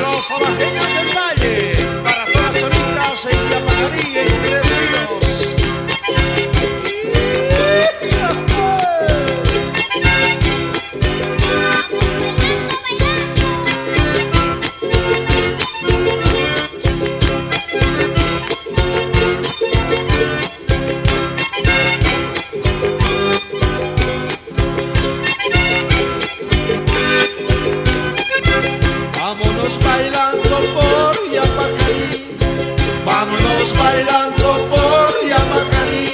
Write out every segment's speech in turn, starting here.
Los abajeños del valle, para todas las choritas en Yapacarí y Crecidos. Vámonos bailando por Yapacarí, vámonos bailando por Yapacarí.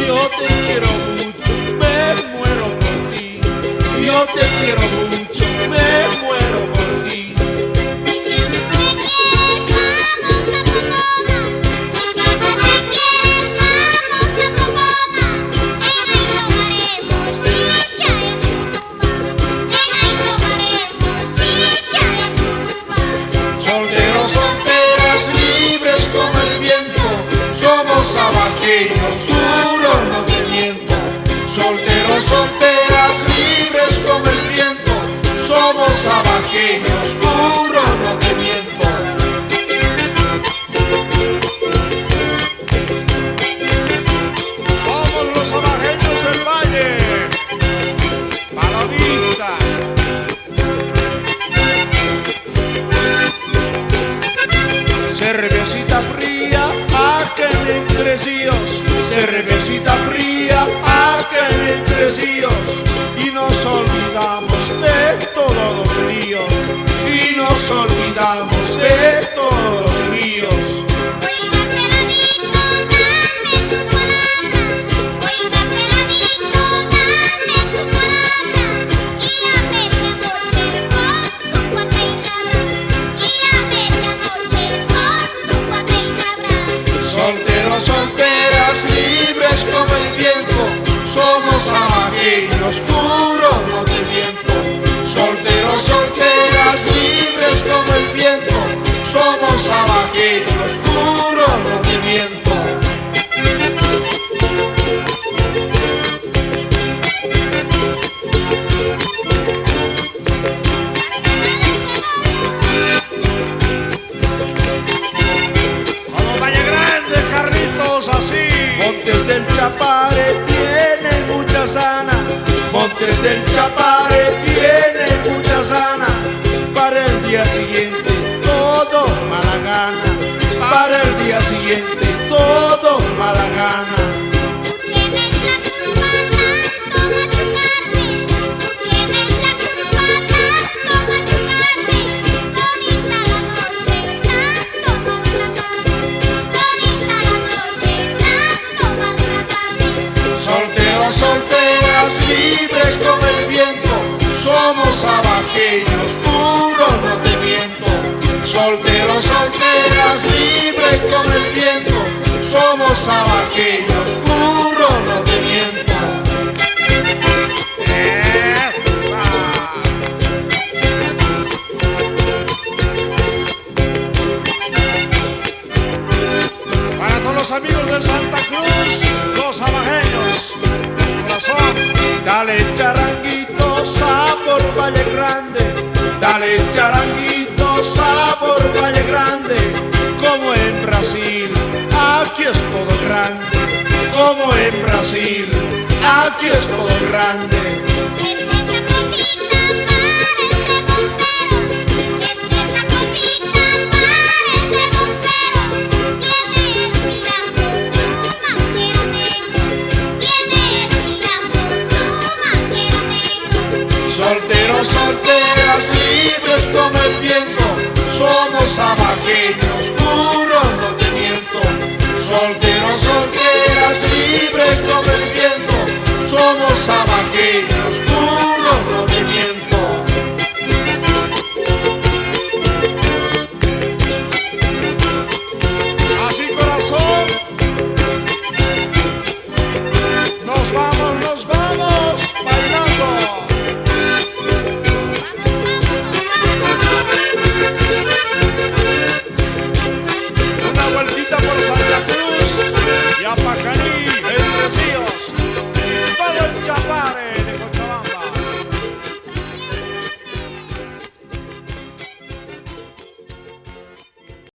Yo te quiero mucho, me muero por ti. Yo te quiero mucho, me muero por ti. Abajeños, juro, no te miento. Solteros, solteras, libres como el viento. Somos abajeños, juro, no te miento. Somos los abajeños del valle. Palomita. Cervecita fría, aquel entre Crecidos, cervecita fría, aquel entre Crecidos, y nos olvidamos de todos los ríos, y nos olvidamos de todos los ríos. Solteros, solteras, libres como el viento, somos abajeños, juro, no te miento. Solteros, solteras, libres como el viento, somos abajeños, juro, no te miento. Montes del Chapare tienen mucha sana, Montes del Chapare tienen mucha sana. Para el día siguiente todo mala gana, para el día siguiente todo mala gana. Solteras, libres como el viento, somos abajeños, juro, no te miento. Solteros, solteras, libres como el viento, somos abajeños, juro, no te miento. Para todos los amigos de Santa Cruz, los abajeños. Dale charanguito, sabor Valle Grande. Dale charanguito, sabor Valle Grande. Como en Brasil, aquí es todo grande. Como en Brasil, aquí es todo grande. Solteros, solteras, libres